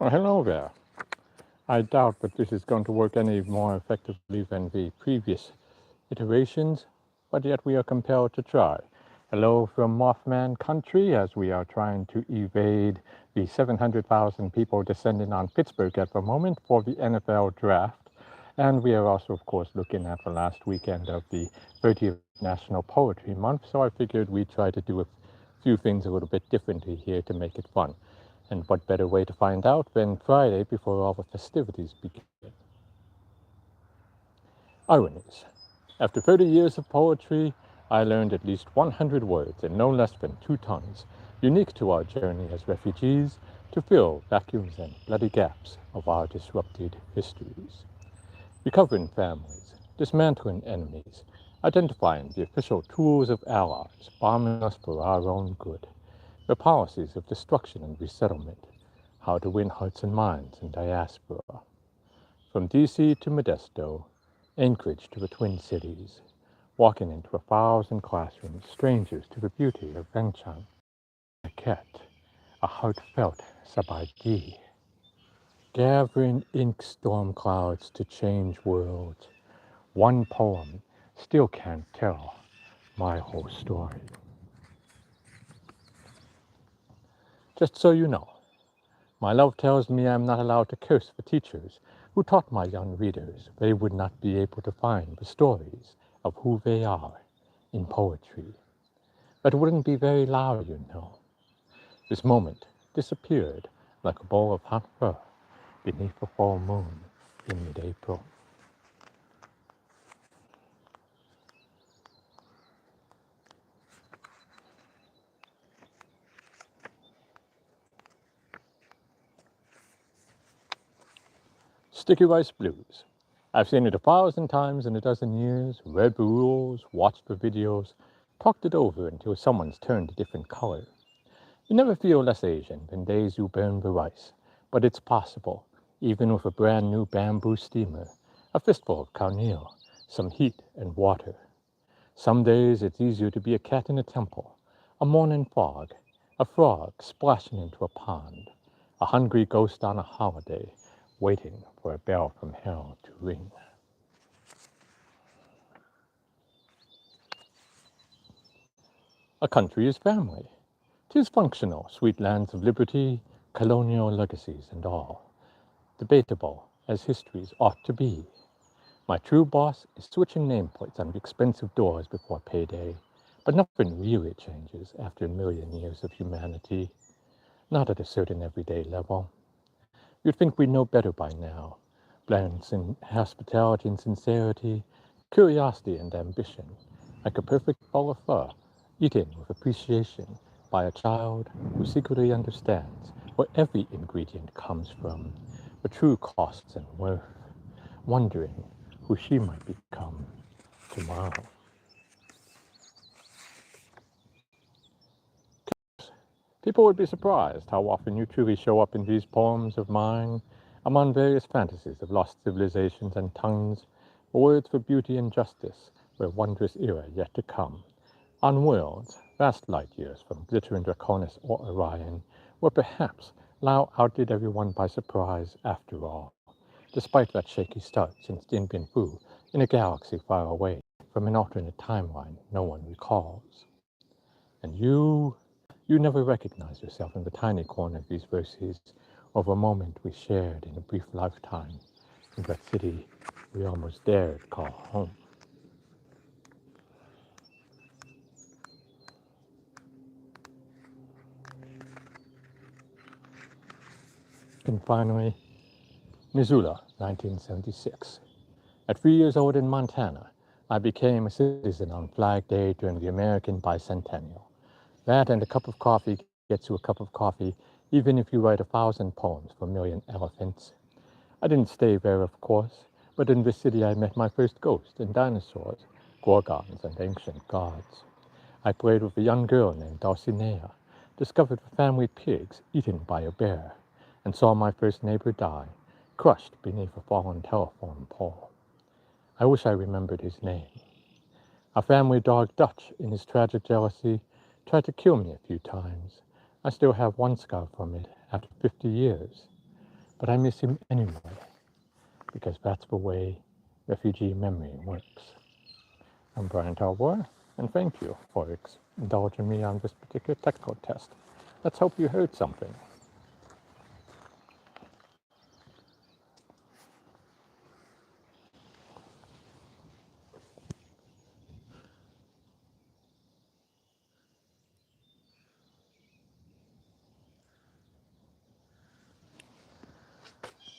Well, hello there. I doubt that this is going to work any more effectively than the previous iterations, but yet we are compelled to try. Hello from Mothman country as we are trying to evade the 700,000 people descending on Pittsburgh at the moment for the NFL draft. And we are also, of course, looking at the last weekend of the 30th National Poetry Month, so I figured we'd try to do a few things a little bit differently here to make it fun. And what better way to find out than Friday before all the festivities begin? Ironies. After 30 years of poetry, I learned at least 100 words in no less than 2 tongues, unique to our journey as refugees to fill vacuums and bloody gaps of our disrupted histories. Recovering families, dismantling enemies, identifying the official tools of allies bombing us for our own good, the policies of destruction and resettlement, how to win hearts and minds in diaspora. From D.C. to Modesto, Anchorage to the Twin Cities, walking into 1,000 classrooms, strangers to the beauty of Venchang, Maquette, a heartfelt sabagi, gathering ink storm clouds to change worlds. One poem still can't tell my whole story. Just so you know, my love tells me I am not allowed to curse the teachers who taught my young readers they would not be able to find the stories of who they are in poetry. That wouldn't be very loud, you know. This moment disappeared like a bowl of hot fur beneath a full moon in mid-April. Sticky Rice Blues. I've seen it 1,000 times in a dozen years, read the rules, watched the videos, talked it over until someone's turned a different color. You never feel less Asian than days you burn the rice, but it's possible, even with a brand new bamboo steamer, a fistful of carnel, some heat and water. Some days it's easier to be a cat in a temple, a morning fog, a frog splashing into a pond, a hungry ghost on a holiday, waiting for a bell from hell to ring. A country is family. 'Tis functional, sweet lands of liberty, colonial legacies and all. Debatable, as histories ought to be. My true boss is switching nameplates on the expensive doors before payday, but nothing really changes after a million years of humanity. Not at a certain everyday level. You'd think we'd know better by now. Blends in hospitality and sincerity, curiosity and ambition, like a perfect bowl of pho, eaten with appreciation by a child who secretly understands where every ingredient comes from, the true costs and worth, wondering who she might become tomorrow. People would be surprised how often you truly show up in these poems of mine, among various fantasies of lost civilizations and tongues, words for beauty and justice, where wondrous era yet to come, on worlds, vast light years from glittering Draconis or Orion, where perhaps Lao outdid everyone by surprise after all, despite that shaky start since Dien Bien Phu in a galaxy far away from an alternate timeline no one recalls. And you never recognize yourself in the tiny corner of these verses of a moment we shared in a brief lifetime in that city we almost dared call home. And finally, Missoula, 1976. At 3 years old in Montana, I became a citizen on Flag Day during the American bicentennial. That and a cup of coffee gets you a cup of coffee, even if you write 1,000 poems for a million elephants. I didn't stay there, of course, but in this city I met my first ghost and dinosaurs, gorgons and ancient gods. I played with a young girl named Dulcinea, discovered the family pigs eaten by a bear, and saw my first neighbor die, crushed beneath a fallen telephone pole. I wish I remembered his name. Our family dog Dutch, in his tragic jealousy, tried to kill me a few times. I still have one scar from it after 50 years. but I miss him anyway, because that's the way refugee memory works. I'm Bryan Thao Worra, and thank you for indulging me on this particular technical test. Let's hope you heard something.